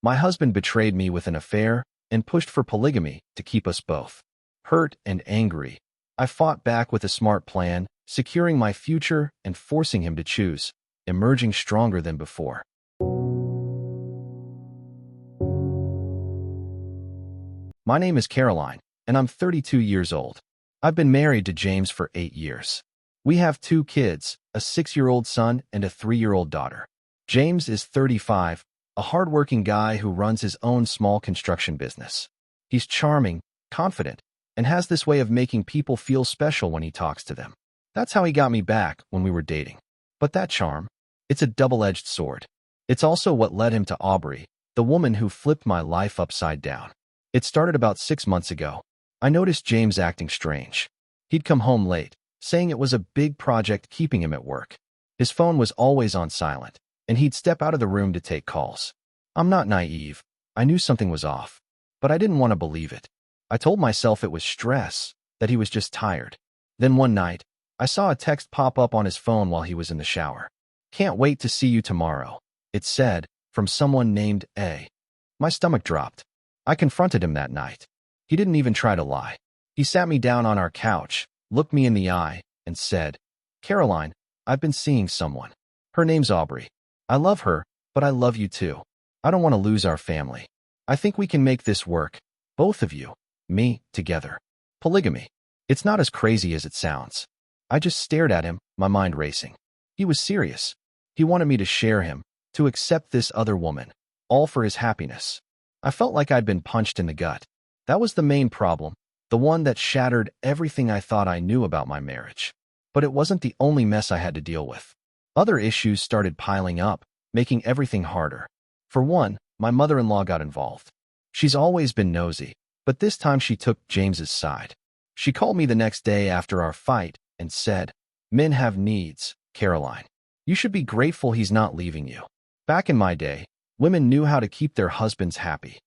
My husband betrayed me with an affair and pushed for polygamy to keep us both. Hurt and angry, I fought back with a smart plan, securing my future and forcing him to choose, emerging stronger than before. My name is Caroline, and I'm 32 years old. I've been married to James for 8 years. We have 2 kids, a 6-year-old son and a 3-year-old daughter. James is 35, a hardworking guy who runs his own small construction business. He's charming, confident, and has this way of making people feel special when he talks to them. That's how he got me back when we were dating. But that charm, it's a double-edged sword. It's also what led him to Aubrey, the woman who flipped my life upside down. It started about 6 months ago. I noticed James acting strange. He'd come home late, saying it was a big project keeping him at work. His phone was always on silent, and he'd step out of the room to take calls. I'm not naive. I knew something was off, but I didn't want to believe it. I told myself it was stress, that he was just tired. Then one night, I saw a text pop up on his phone while he was in the shower. "Can't wait to see you tomorrow," it said, from someone named A. My stomach dropped. I confronted him that night. He didn't even try to lie. He sat me down on our couch, looked me in the eye, and said, "Caroline, I've been seeing someone. Her name's Aubrey. I love her, but I love you too. I don't want to lose our family. I think we can make this work, both of you, me, together. Polygamy. It's not as crazy as it sounds." I just stared at him, my mind racing. He was serious. He wanted me to share him, to accept this other woman, all for his happiness. I felt like I'd been punched in the gut. That was the main problem, the one that shattered everything I thought I knew about my marriage. But it wasn't the only mess I had to deal with. Other issues started piling up, making everything harder. For one, my mother-in-law got involved. She's always been nosy, but this time she took James's side. She called me the next day after our fight and said, "Men have needs, Caroline. You should be grateful he's not leaving you." Back in my day, women knew how to keep their husbands happy.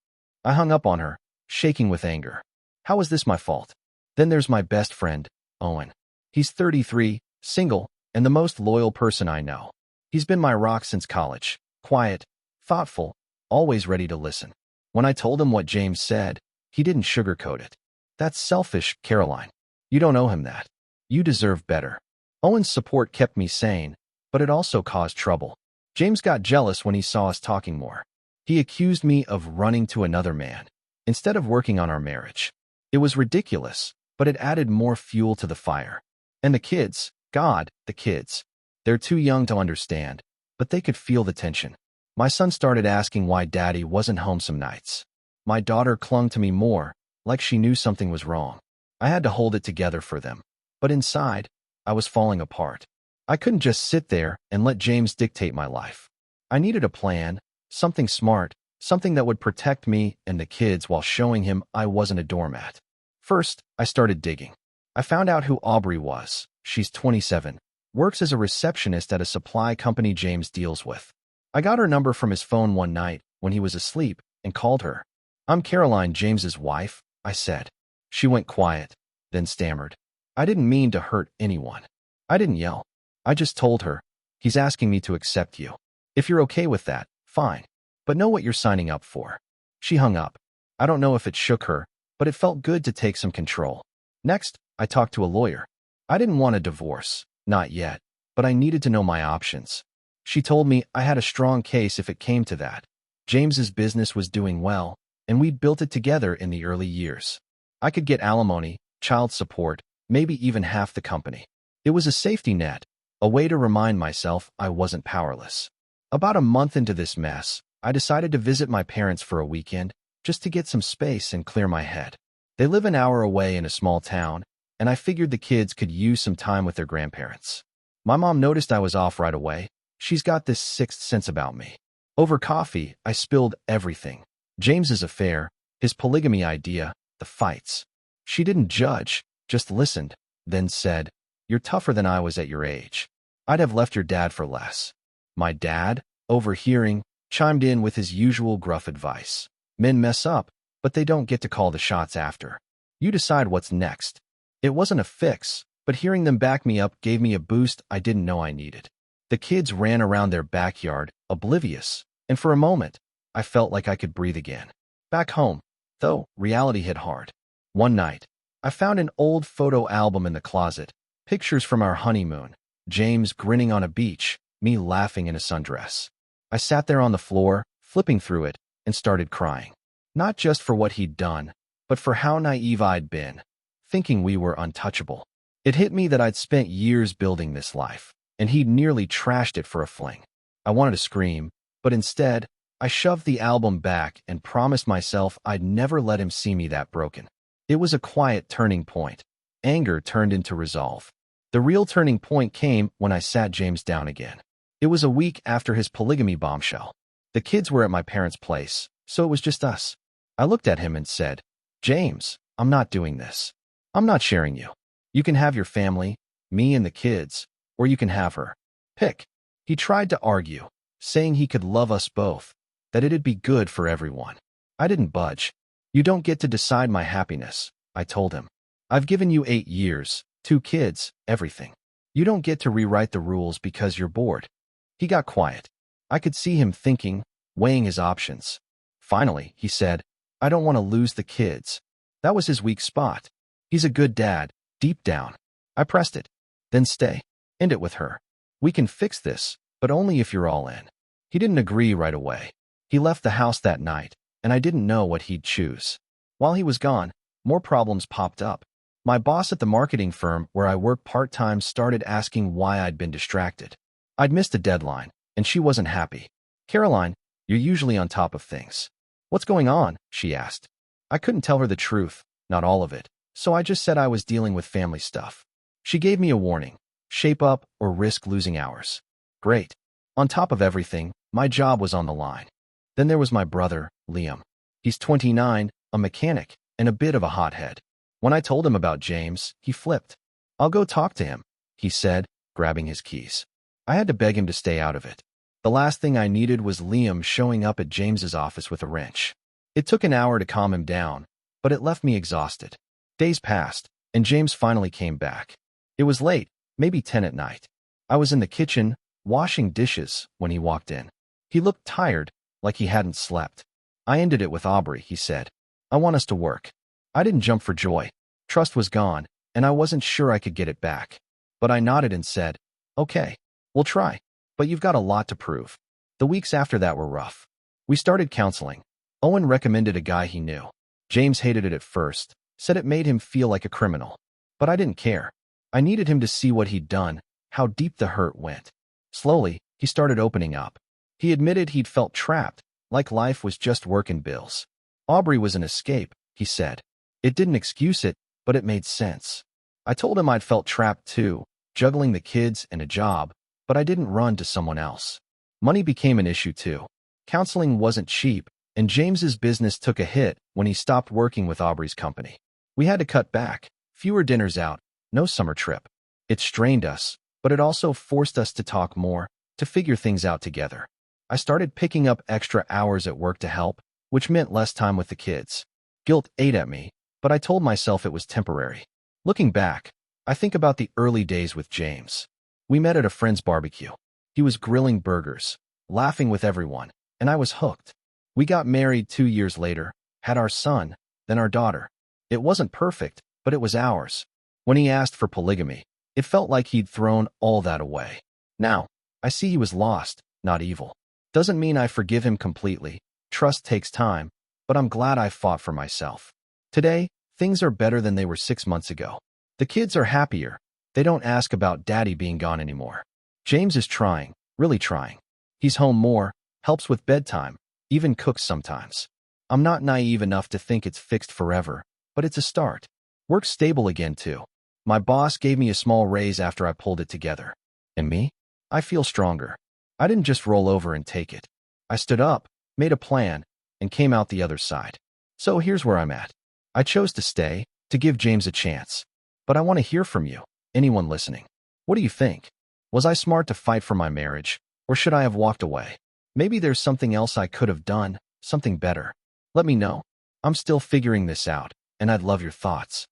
I hung up on her, shaking with anger. How was this my fault? Then there's my best friend, Owen. He's 33, single, and the most loyal person I know. He's been my rock since college, quiet, thoughtful, always ready to listen. When I told him what James said, he didn't sugarcoat it. "That's selfish, Caroline. You don't owe him that. You deserve better." Owen's support kept me sane, but it also caused trouble. James got jealous when he saw us talking more. He accused me of running to another man, instead of working on our marriage. It was ridiculous, but it added more fuel to the fire. And the kids, God, the kids. They're too young to understand, but they could feel the tension. My son started asking why Daddy wasn't home some nights. My daughter clung to me more, like she knew something was wrong. I had to hold it together for them. But inside, I was falling apart. I couldn't just sit there and let James dictate my life. I needed a plan, something smart, something that would protect me and the kids while showing him I wasn't a doormat. First, I started digging. I found out who Aubrey was. She's 27, works as a receptionist at a supply company James deals with. I got her number from his phone one night when he was asleep and called her. "I'm Caroline, James's wife," I said. She went quiet, then stammered. I didn't mean to hurt anyone. I didn't yell. I just told her, "He's asking me to accept you. If you're okay with that, fine. But know what you're signing up for." She hung up. I don't know if it shook her, but it felt good to take some control. Next, I talked to a lawyer. I didn't want a divorce, not yet, but I needed to know my options. She told me I had a strong case if it came to that. James's business was doing well, and we'd built it together in the early years. I could get alimony, child support, maybe even half the company. It was a safety net, a way to remind myself I wasn't powerless. About a month into this mess, I decided to visit my parents for a weekend, just to get some space and clear my head. They live an hour away in a small town, and I figured the kids could use some time with their grandparents. My mom noticed I was off right away. She's got this sixth sense about me. Over coffee, I spilled everything. James's affair, his polygamy idea, the fights. She didn't judge, just listened, then said, "You're tougher than I was at your age. I'd have left your dad for less." My dad, overhearing, chimed in with his usual gruff advice. "Men mess up, but they don't get to call the shots after. You decide what's next." It wasn't a fix, but hearing them back me up gave me a boost I didn't know I needed. The kids ran around their backyard, oblivious, and for a moment, I felt like I could breathe again. Back home, though, reality hit hard. One night, I found an old photo album in the closet, pictures from our honeymoon, James grinning on a beach, me laughing in a sundress. I sat there on the floor, flipping through it, and started crying. Not just for what he'd done, but for how naive I'd been, thinking we were untouchable. It hit me that I'd spent years building this life, and he'd nearly trashed it for a fling. I wanted to scream, but instead, I shoved the album back and promised myself I'd never let him see me that broken. It was a quiet turning point. Anger turned into resolve. The real turning point came when I sat James down again. It was a week after his polygamy bombshell. The kids were at my parents' place, so it was just us. I looked at him and said, "James, I'm not doing this. I'm not sharing you. You can have your family, me and the kids, or you can have her. Pick." He tried to argue, saying he could love us both, that it'd be good for everyone. I didn't budge. "You don't get to decide my happiness," I told him. "I've given you 8 years, 2 kids, everything. You don't get to rewrite the rules because you're bored." He got quiet. I could see him thinking, weighing his options. Finally, he said, "I don't want to lose the kids." That was his weak spot. He's a good dad, deep down. I pressed it. "Then stay. End it with her. We can fix this, but only if you're all in." He didn't agree right away. He left the house that night, and I didn't know what he'd choose. While he was gone, more problems popped up. My boss at the marketing firm where I work part-time started asking why I'd been distracted. I'd missed a deadline, and she wasn't happy. "Caroline, you're usually on top of things. What's going on?" she asked. I couldn't tell her the truth, not all of it, so I just said I was dealing with family stuff. She gave me a warning: shape up or risk losing hours. Great. On top of everything, my job was on the line. Then there was my brother, Liam. He's 29, a mechanic, and a bit of a hothead. When I told him about James, he flipped. "I'll go talk to him," he said, grabbing his keys. I had to beg him to stay out of it. The last thing I needed was Liam showing up at James's office with a wrench. It took an hour to calm him down, but it left me exhausted. Days passed, and James finally came back. It was late, maybe 10 at night. I was in the kitchen, washing dishes, when he walked in. He looked tired, like he hadn't slept. "I ended it with Aubrey," he said. "I want us to work." I didn't jump for joy. Trust was gone, and I wasn't sure I could get it back. But I nodded and said, "Okay, we'll try. But you've got a lot to prove." The weeks after that were rough. We started counseling. Owen recommended a guy he knew. James hated it at first, said it made him feel like a criminal. But I didn't care. I needed him to see what he'd done, how deep the hurt went. Slowly, he started opening up. He admitted he'd felt trapped, like life was just work and bills. Aubrey was an escape, he said. It didn't excuse it, but it made sense. I told him I'd felt trapped too, juggling the kids and a job, but I didn't run to someone else. Money became an issue too. Counseling wasn't cheap, and James's business took a hit when he stopped working with Aubrey's company. We had to cut back, fewer dinners out, no summer trip. It strained us, but it also forced us to talk more, to figure things out together. I started picking up extra hours at work to help, which meant less time with the kids. Guilt ate at me, but I told myself it was temporary. Looking back, I think about the early days with James. We met at a friend's barbecue. He was grilling burgers, laughing with everyone, and I was hooked. We got married 2 years later, had our son, then our daughter. It wasn't perfect, but it was ours. When he asked for polygamy, it felt like he'd thrown all that away. Now, I see he was lost, not evil. Doesn't mean I forgive him completely. Trust takes time, but I'm glad I fought for myself. Today, things are better than they were 6 months ago. The kids are happier. They don't ask about daddy being gone anymore. James is trying, really trying. He's home more, helps with bedtime, even cooks sometimes. I'm not naive enough to think it's fixed forever, but it's a start. Work's stable again too. My boss gave me a small raise after I pulled it together. And me? I feel stronger. I didn't just roll over and take it. I stood up, made a plan, and came out the other side. So here's where I'm at. I chose to stay, to give James a chance. But I want to hear from you, anyone listening. What do you think? Was I smart to fight for my marriage, or should I have walked away? Maybe there's something else I could have done, something better. Let me know. I'm still figuring this out, and I'd love your thoughts.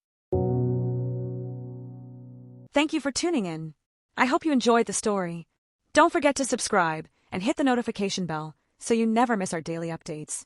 Thank you for tuning in. I hope you enjoyed the story. Don't forget to subscribe and hit the notification bell so you never miss our daily updates.